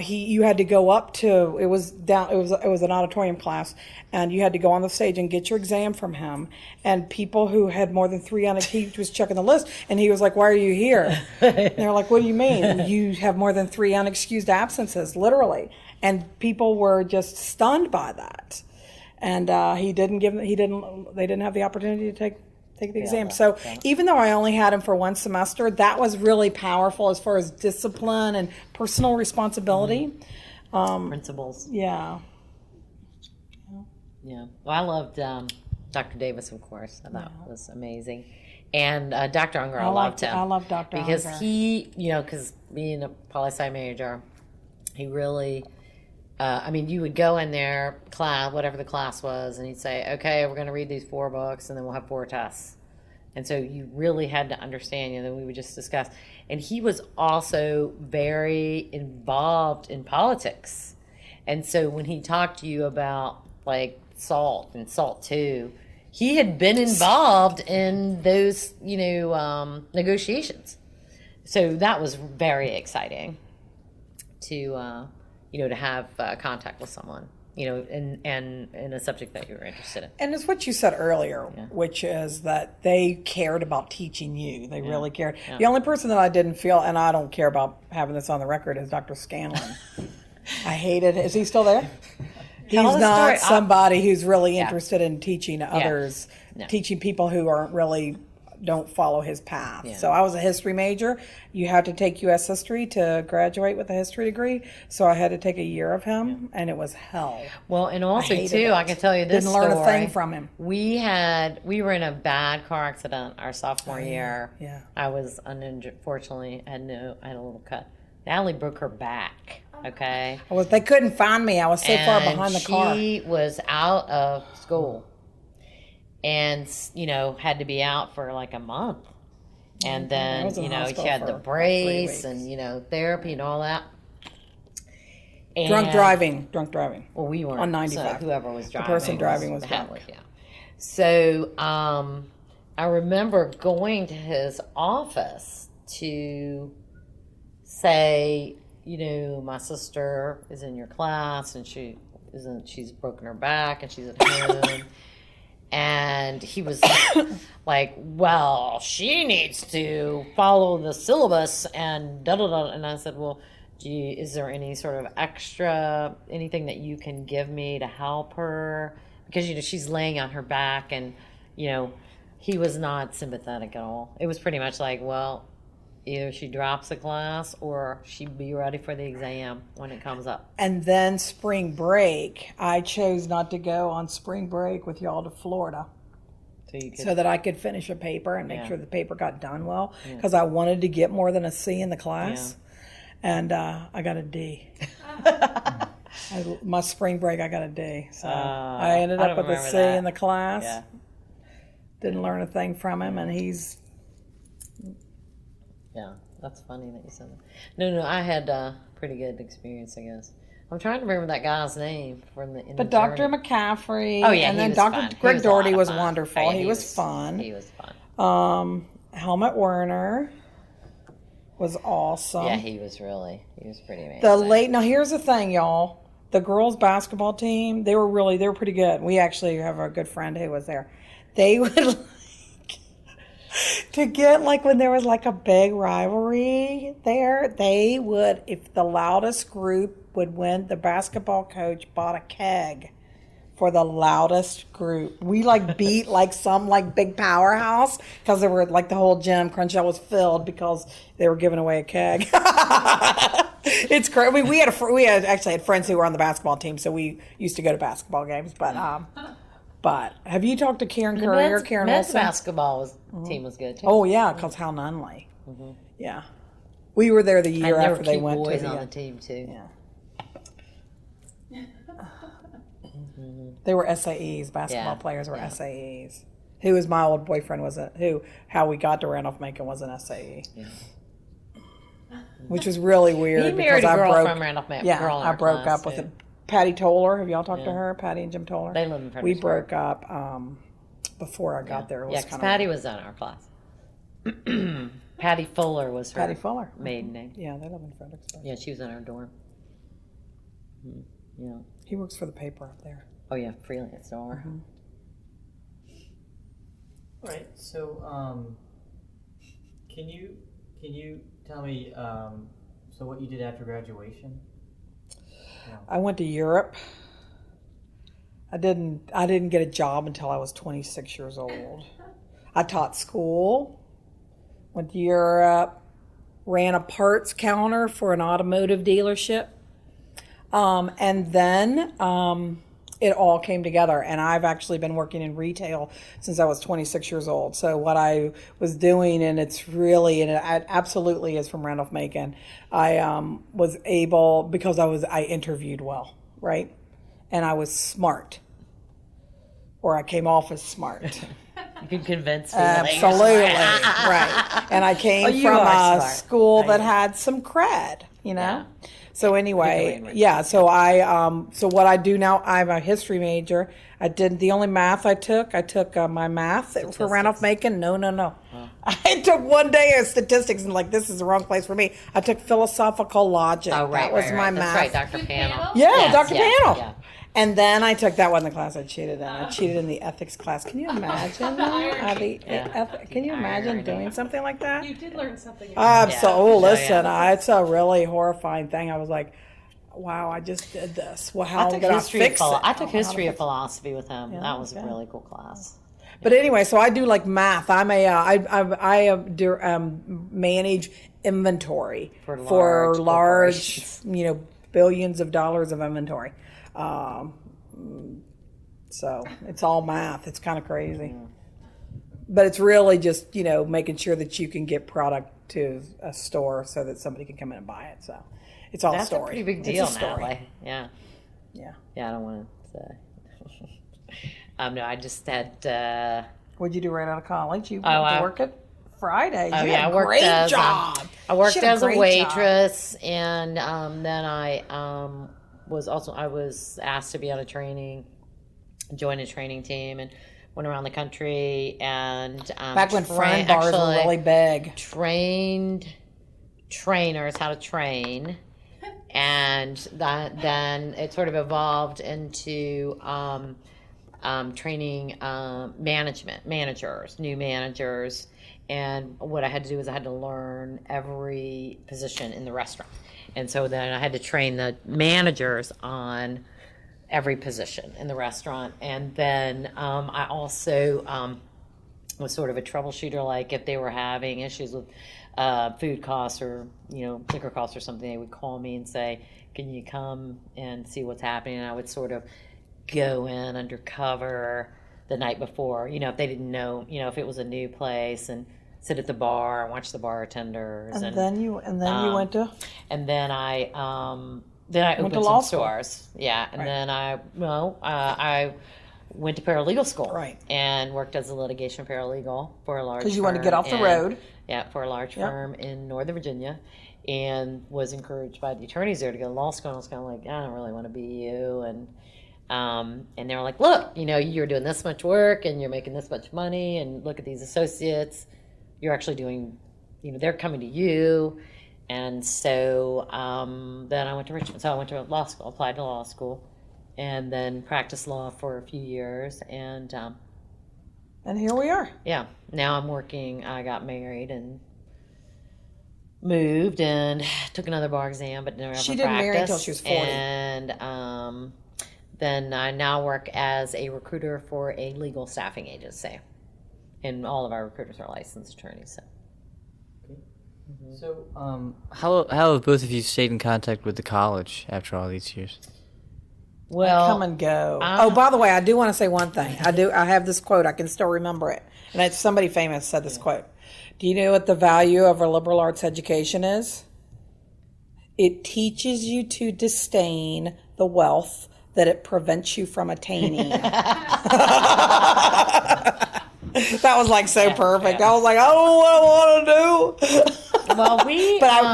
you had to go up to, it was an auditorium class, and you had to go on the stage and get your exam from him. And people who had more than 3 he was checking the list, and he was like, "Why are you here?" And they're like, "What do you mean? You have more than 3 unexcused absences," literally. And people were just stunned by that. And they didn't have the opportunity to take the exam. So even though I only had him for 1 semester, that was really powerful as far as discipline and personal responsibility. Principles. Yeah. Yeah. Well, I loved Dr. Davis, of course. I thought it was amazing. And Dr. Unger, I loved him. I love Dr. Because Unger. he, because being a poli-sci major, he really, you would go in there, class, whatever the class was, and he'd say, "Okay, we're going to read these 4 books, and then we'll have 4 tests." And so you really had to understand, then we would just discuss. And he was also very involved in politics. And so when he talked to you about, SALT and SALT II, he had been involved in those, negotiations. So that was very exciting to have contact with someone, in a subject that you were interested in. And it's what you said earlier, which is that they cared about teaching you. They really cared. Yeah. The only person that I didn't feel, and I don't care about having this on the record, is Dr. Scanlon. I hated it. Is he still there? He's not somebody who's really interested in teaching others, teaching people who don't follow his path. Yeah. So I was a history major. You had to take U.S. history to graduate with a history degree. So I had to take a year of him, and it was hell. Well, and also too, I can tell you this story. Didn't learn a thing from him. We were in a bad car accident our sophomore year. Yeah. I was uninjured. Fortunately, I had a little cut. Natalie broke her back. Okay. Well, they couldn't find me. I was so far behind the car. She was out of school. And, had to be out for a month. And then, she had the brace and, therapy and all that. And, drunk driving. Well, we weren't. On 95. So whoever was driving. The person driving was drunk. Yeah. So, I remember going to his office to say, my sister is in your class and she's broken her back and she's at home. And he was like, "Well, she needs to follow the syllabus and da-da-da." And I said, "Well, is there any sort of extra, anything that you can give me to help her?" Because, she's laying on her back and, he was not sympathetic at all. It was pretty much like, "Well, either she drops a class or she be ready for the exam when it comes up. And then spring break, I chose not to go on spring break with y'all to Florida. So that I could finish a paper and make sure the paper got done well, because I wanted to get more than a C in the class, and I got a D. My spring break, I got a D. So I ended up with a C in the class. Yeah. Didn't learn a thing from him, and he's... Yeah, that's funny that you said that. No, I had a pretty good experience, I guess. I'm trying to remember that guy's name from the. But Dr. McCaffrey, oh yeah, and then Dr. Greg Doherty was wonderful. Oh, yeah, he was fun. He was fun. Helmut Werner was awesome. Yeah, he was pretty amazing. Now here's the thing, y'all. The girls basketball team, they were pretty good. We actually have a good friend who was there. They would to get when there was a big rivalry there, they would, if the loudest group would win, the basketball coach bought a keg for the loudest group. We beat some big powerhouse, because they were the whole gym, Crunchell was filled because they were giving away a keg. It's crazy. I mean, we actually had friends who were on the basketball team, so we used to go to basketball games. But have you talked to Karen Courier? Karen men's Wilson? basketball team was good too. Oh yeah, because Hal Nunley. Yeah, we were there the year and after they went boys to the on the team too. Yeah. They were SAEs. Basketball players were SAEs. Who was my old boyfriend? How we got to Randolph-Macon was an SAE. Yeah. Which was really weird. He married a girl from Randolph-Macon. Yeah, I broke up with him. Patty Toller. Have y'all talked to her? Patty and Jim Toller. They live in Fredericksburg. We broke up before I got there. It was because Patty was in our class. Patty Fuller was her maiden name. Yeah, they live in Fredericksburg. Yeah, she was in our dorm. Yeah. He works for the paper up there. Oh yeah, freelance star. Right. So, can you tell me so what you did after graduation? I went to Europe. I didn't get a job until I was 26 years old. I taught school, went to Europe, ran a parts counter for an automotive dealership, and then it all came together. And I've actually been working in retail since I was 26 years old. So what I was doing, and it absolutely is from Randolph-Macon, I was able, because I interviewed well, right? And I was smart, or I came off as smart. You can convince me. Absolutely, right. And I came from a school that had some cred, Yeah. So anyway, so what I do now, I'm a history major. The only math I took my math for Randolph-Macon. No. Oh. I took one day of statistics and this is the wrong place for me. I took philosophical logic. Oh, right, that was my math. That's right, Dr. Panel. Yeah, yes, Dr. Panel. Yeah. And then I took that one in the class I cheated in. I cheated in the ethics class. Can you imagine that? Can you imagine doing something like that? You did learn something. Listen, it's a really horrifying thing. I was like, wow, I just did this. Well, how did I fix it? I took history of philosophy with him. Yeah, that was a really cool class. But anyway, so I do math. I manage inventory for large billions of dollars of inventory. So it's all math. It's kind of crazy. But it's really just, making sure that you can get product to a store so that somebody can come in and buy it. So it's all a story. That's a pretty big deal, Natalie. Yeah. Yeah. Yeah, I don't want to say. No, I just had... What'd you do right out of college? You went to work at Fridays. Oh, yeah, I worked great as job. I worked as a waitress, and then I was asked to be on a training, join a training team, and went around the country and back when friend bars were really big. Trained trainers how to train, and then it sort of evolved into training new managers. And what I had to do is I had to learn every position in the restaurant. And so then I had to train the managers on every position in the restaurant. And then I also was sort of a troubleshooter. Like if they were having issues with food costs or liquor costs or something, they would call me and say, "Can you come and see what's happening?" And I would sort of go in undercover the night before, if they didn't know, if it was a new place, and sit at the bar and watch the bartenders. And then you went to. And then I opened to law some school. stores. Yeah, and Right. then I went to paralegal school. Right. And worked as a litigation paralegal for a large. Because you wanted to get firm off the in- road. Yeah, for a large Yep. firm in Northern Virginia, and was encouraged by the attorneys there to go to law school. And I was kind of like, I don't really want to be you, and they were like, look, you're doing this much work and you're making this much money, and look at these associates. You're actually doing, they're coming to you. And so then I went to Richmond. So I went to law school, applied to law school, and then practiced law for a few years. And here we are. yeah, now I'm working. I got married and moved and took another bar exam, but never She ever didn't marry practiced. until she was 40. And then I now work as a recruiter for a legal staffing agency. And all of our recruiters are licensed attorneys. So. So, How have both of you stayed in contact with the college after all these years? Well, Come and go. By the way, I do want to say one thing. I have this quote. I can still remember it. And it's somebody famous said this quote. Do you know what the value of a liberal arts education is? It teaches you to disdain the wealth that it prevents you from attaining. That was like so perfect. I was like, I don't know what I want to do. well,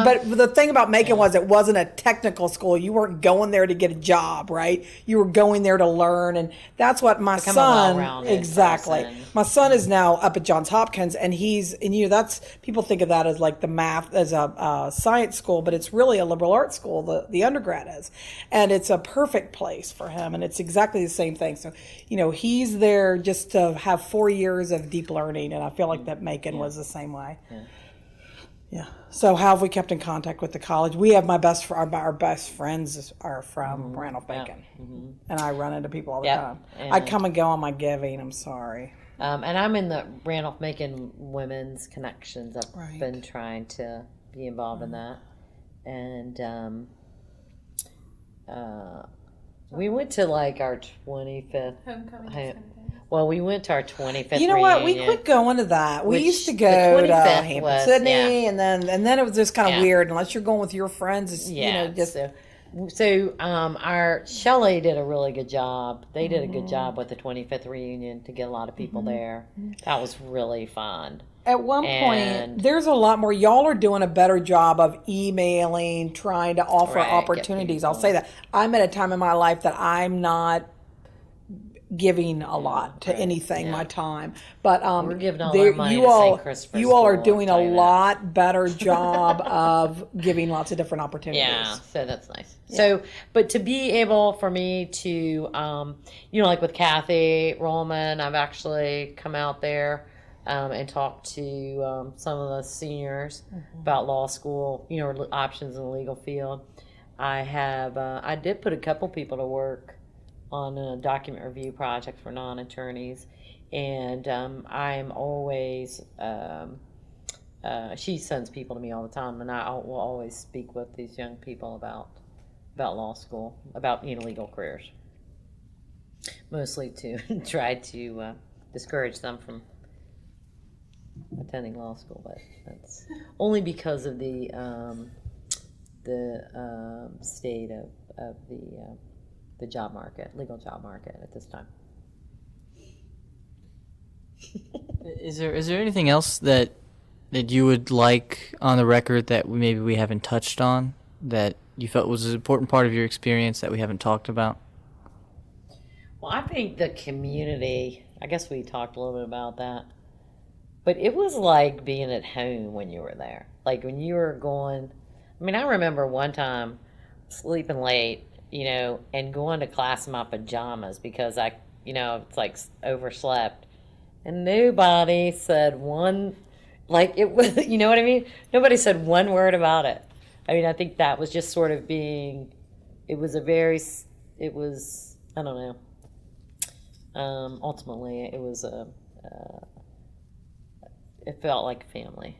But the thing about Macon was it wasn't a technical school. You weren't going there to get a job, right? You were going there to learn, and that's what my Become a son well-rounded exactly. person. My son is now up at Johns Hopkins, and that's people think of that as like the math as a science school, but it's really a liberal arts school. The undergrad is, and it's a perfect place for him, and it's exactly the same thing. So, he's there just to have 4 years of deep learning, and I feel like that Macon was the same way. Yeah. So how have we kept in contact with the college? We have our best friends are from Randolph-Macon, and I run into people all the time. I come and go on my giving. I'm sorry. And I'm in the Randolph-Macon Women's Connections. I've Right. been trying to be involved in that. And we went to like our 25th. Homecoming. Hey, kind of thing. Well, we went to our 25th You know what? We reunion. quit going to that. We Which used to the go to 25th Hampton was- Sydney, and then it was just kind of Yeah. weird unless you're going with your friends. It's, Yeah. just our Shelley did a really good job. They did a good job with the 25th reunion to get a lot of people there. That was really fun. at one And- point. There's a lot more. Y'all are doing a better job of emailing, trying to offer Right, get opportunities. I'll people. say that. I'm at a time in my life that I'm not giving a lot to anything, my time, but We're giving all there- our money you to all St. Christopher's you all are School, doing I'll a tell you that. lot better job of giving lots of different opportunities. Yeah, so that's nice. So, but to be able for me to, like with Kathy Rollman, I've actually come out there and talked to some of the seniors about law school, or options in the legal field. I did put a couple people to work on a document review project for non-attorneys, and I'm always she sends people to me all the time, and I will always speak with these young people about law school, about legal careers, mostly to try to discourage them from attending law school, but that's only because of the state of the job market, legal job market at this time. Is there anything else that you would like on the record that maybe we haven't touched on that you felt was an important part of your experience that we haven't talked about? Well, I think the community, I guess we talked a little bit about that, but it was like being at home when you were there. Like when you were going, I remember one time sleeping late, and going to class in my pajamas because it's like overslept. And nobody said one, like it was, you know what I mean? Nobody said one word about it. I think that was just sort of I don't know. Ultimately, it was it felt like family.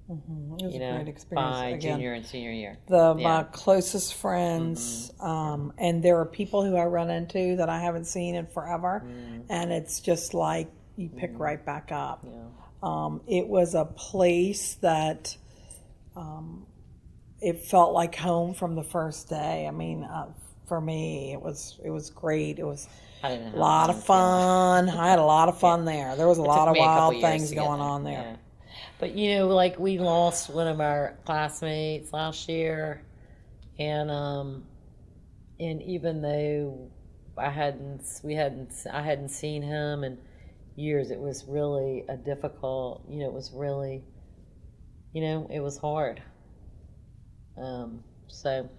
It was You a know, great experience. by Again, junior and senior year. my Yeah. closest friends, and there are people who I run into that I haven't seen in forever, and it's just like you pick right back up. Yeah. It was a place that it felt like home from the first day. I mean, for me, it was great. It was I didn't a know lot how of fun. I had a lot of fun there. There was a It lot took of me a couple wild years things to get going there. on there. Yeah. But you know, like we lost one of our classmates last year, and even though I hadn't seen him in years, it was really a difficult. You know, it was really, you know, it was hard. So,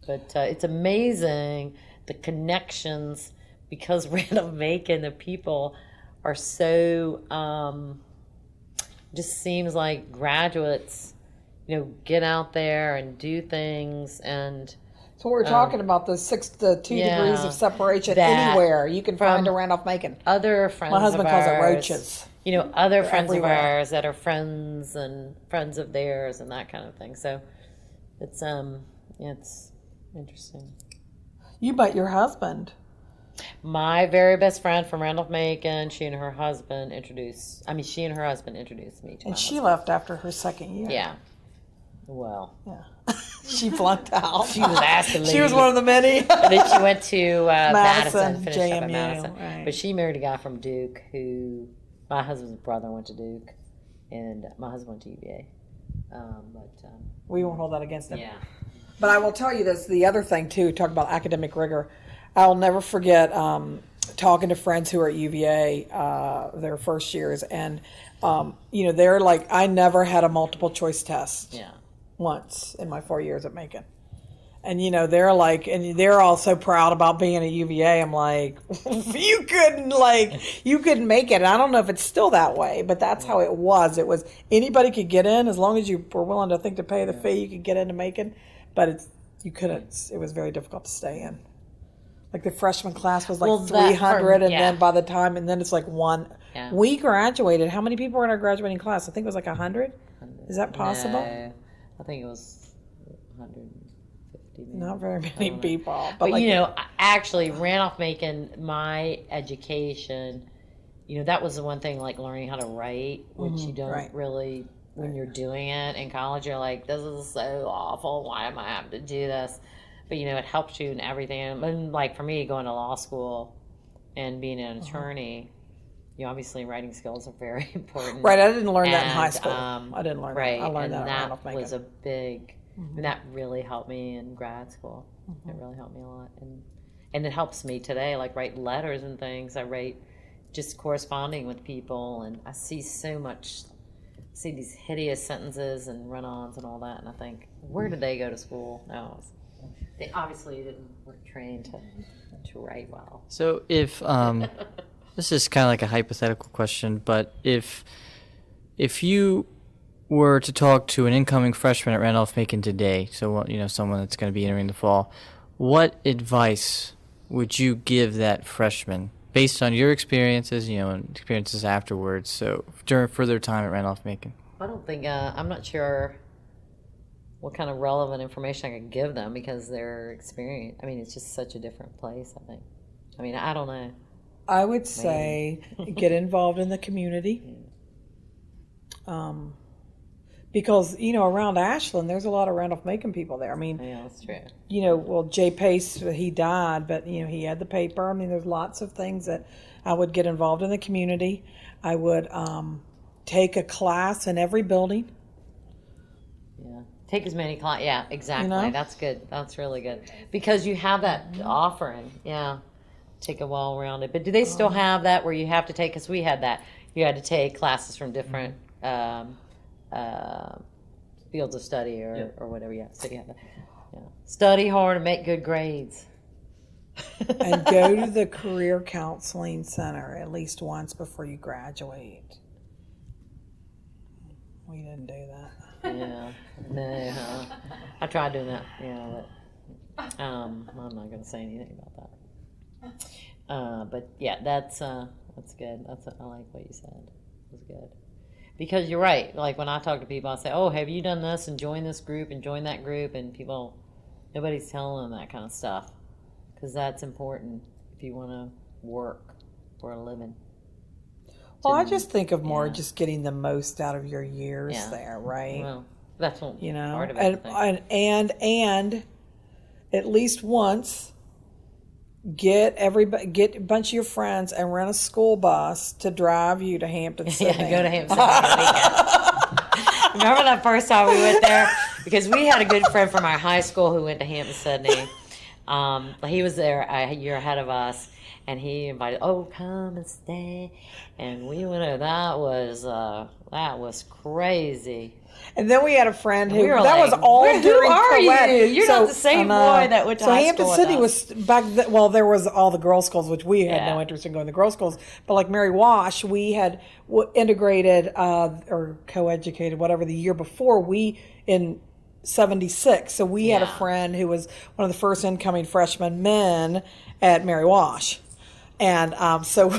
but it's amazing the connections because Randolph-Macon, the people are so. Just seems like graduates, you know, get out there and do things, and So we're talking about the 2 yeah, degrees of separation that anywhere you can find a from Randolph-Macon. other friends. My husband of calls it ours, roaches. You know, other They're friends everywhere. of ours that are friends and friends of theirs and that kind of thing. So it's interesting. You met your husband. My very best friend from Randolph-Macon, she and her husband introduced me to my And she husband. left after her second year. Yeah. Well, Yeah. She flunked out. she was asked to leave. She was one of the many. And then she went to Madison, finished up at JMU, Madison. right. But she married a guy from Duke who, my husband's brother went to Duke, and my husband went to UVA. We won't hold that against him. Yeah. But I will tell you this, the other thing too, talk about academic rigor. I'll never forget talking to friends who are at UVA their first years, and you know, they're like, I never had a multiple choice test Yeah. once in my 4 years at Macon. And you know, they're like, and they're all so proud about being at UVA. I'm like, you couldn't make it. And I don't know if it's still that way, but that's how it was. It was anybody could get in as long as you were willing to think to pay the fee. You could get into Macon, but you couldn't. It was very difficult to stay in. Like the freshman class was like Well, that 300, and yeah. then by the time, and then it's like one. Yeah. We graduated. How many people were in our graduating class? I think it was like 100. Is that possible? No, I think it was 150. Maybe. Not very many know. people. But like, you know, actually, Randolph-Macon, my education, you know, that was the one thing, like learning how to write, which you don't right. really, when you're doing it in college, you're like, this is so awful. Why am I having to do this? But, you know, it helps you in everything. And like for me, going to law school and being an attorney, you know, obviously writing skills are very important. Right, I didn't learn that in high And, school. I didn't learn right, that. I learned and that at Randolph-Macon. was a big, and that really helped me in grad school. It really helped me a lot. And it helps me today, like write letters and things. I write just corresponding with people, and I see these hideous sentences and run-ons and all that, and I think, where did they go to school? No, they obviously didn't were trained to write well. So if this is kind of like a hypothetical question, but if you were to talk to an incoming freshman at Randolph-Macon today, so you know, someone that's going to be entering the fall, what advice would you give that freshman based on your experiences, you know, and experiences afterwards? So during further time at Randolph-Macon. I don't think I'm not sure what kind of relevant information I could give them because their experience. I mean, it's just such a different place. I think. I mean, I don't know. I would say get involved in the community. Because, you know, around Ashland, there's a lot of Randolph-Macon people there. I mean, Yeah, that's true. you know, well, Jay Pace, he died, but, you know, he had the paper. I mean, there's lots of things that I would get involved in the community. I would take a class in every building. Yeah. Take as many clients. Yeah, exactly. You know? That's good. That's really good because you have that offering. Yeah. Take a well-rounded. But do they still have that where you have to take? Because we had that. You had to take classes from different fields of study or whatever. Yeah. So you have that. Yeah. Study hard and make good grades. And go to the Career Counseling Center at least once before you graduate. We didn't do that. Yeah. No. I tried doing that. Yeah. But I'm not going to say anything about that. But yeah, that's good. I like what you said. was good. Because you're right. Like when I talk to people, I say, "Oh, have you done this and joined this group and joined that group?" And people, nobody's telling them that kind of stuff because that's important if you want to work for a living. Well, I just think of more Yeah. just getting the most out of your years Yeah. there, right? Well, that's what You know, part of it. I think. and at least once get a bunch of your friends and rent a school bus to drive you to Hampton Sydney. Yeah, go to Hampton Sydney on the weekend. Remember that first time we went there? Because we had a good friend from our high school who went to Hampton Sydney. He was there a year ahead of us, and he invited, "Oh, come and stay." And we went there. That was crazy. And then we had a friend who We were that like, was all "Who during are co-ed." you? You're not the same boy that went to so high Hampton school with Sydney us. was back then. Well, there was all the girls' schools, which we had no Yeah. interest in going to girls' schools. But like Mary Wash, we had integrated or co-educated, whatever, the year before. We in '76. So we had a Yeah. friend who was one of the first incoming freshman men at Mary Wash, and so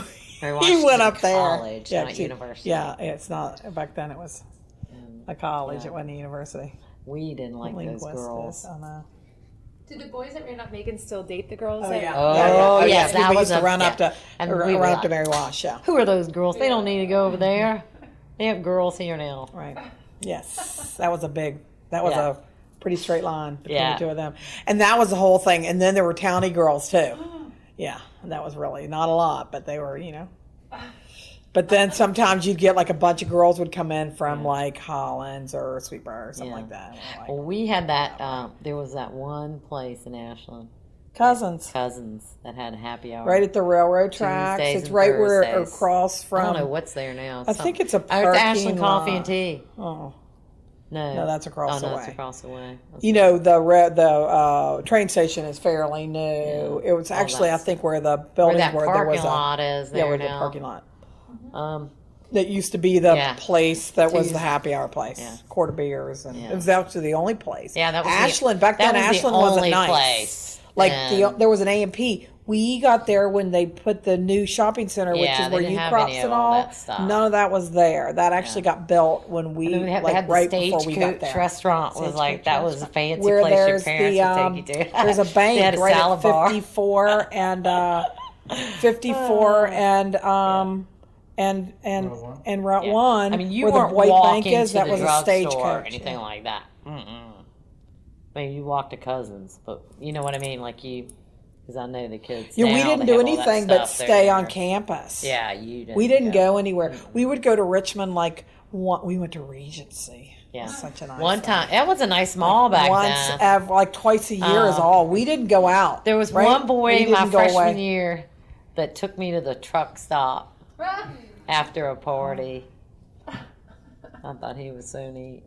Mary Wash he is went a up there. college, not university. Yeah, it's not. Back then, it was a college. Yeah. It wasn't a university. We didn't like those girls. I know. Did the boys at Randolph Macon still date the girls? Oh that- yeah. Oh, yes. that We was used to a- run up yeah. to And run we were up to like- Mary Wash. Yeah. Who are those girls? They don't need to go over there. They have girls here now. Right. Yes. That was Yeah. a pretty straight line between Yeah. the two of them, and that was the whole thing. And then there were townie girls too. Yeah, and that was really not a lot, but they were, But then sometimes you'd get like a bunch of girls would come in from like Hollins or Sweetbriar or something Yeah. like that. And we're like, Well, we had that. There was that one place in Ashland, cousins. Cousins, that had a happy hour. Right at the railroad tracks. Tuesdays It's and right where Thursdays. across from. I don't know what's there now. I think it's a Oh, it's Ashland parking Coffee lot. and Tea. Oh, No, that's across the Oh, no, it's way. across the way. the train station is fairly new. It was actually, I that's- think, where the Where building that where there parking was a lot is there where now. the parking lot Um, that used to be the Yeah. place that was the Tuesday. happy hour place. Yeah. Quarter beers, and Yeah. it was actually the only place. Yeah, that was Ashland. Back then, that was Ashland the wasn't only nice. place. Like And- there was an A&P. We got there when they put the new shopping center, which Yeah, is they where didn't you have crops any and of all all. that stuff. None of that was there. That actually got built when we And then they had like the right before we got Stagecoach there. restaurant was like Stagecoach that was a restaurant. fancy Where place your there's parents would take you to. There's a They had bank a right salad at bar. 54 and 54 and Route Yeah. 1. I mean, you where the weren't White walking Bank is. to That the was a drugstore Stagecoach. or anything like that. Mm-mm. I mean, you walked to Cousins, but you know what I mean, like you, because I know the kids. Yeah, we now, didn't they do have all that anything but stuff stay there. on campus. Yeah, you didn't. We didn't go anywhere. We would go to Richmond we went to Regency. Yeah, Such a nice one thing. time. That was a nice mall back Once then. like twice a year is all. We didn't go out. There was right? one boy We my didn't go freshman away. year that took me to the truck stop after a party. I thought he was so neat.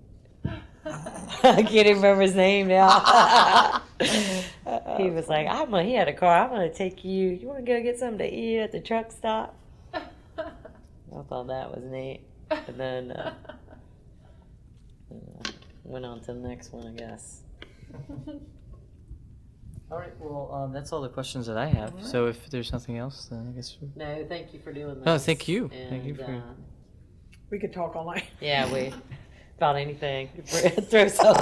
I can't even remember his name now. He was like, he had a car. I'm going to take you. You want to go get something to eat at the truck stop? I thought that was neat. And then went on to the next one, I guess. All right. Well, that's all the questions that I have. So if there's nothing else, then I guess. No, thank you for doing this. Oh, thank you. And, Thank you for. We could talk all night. yeah, about anything. Throw something.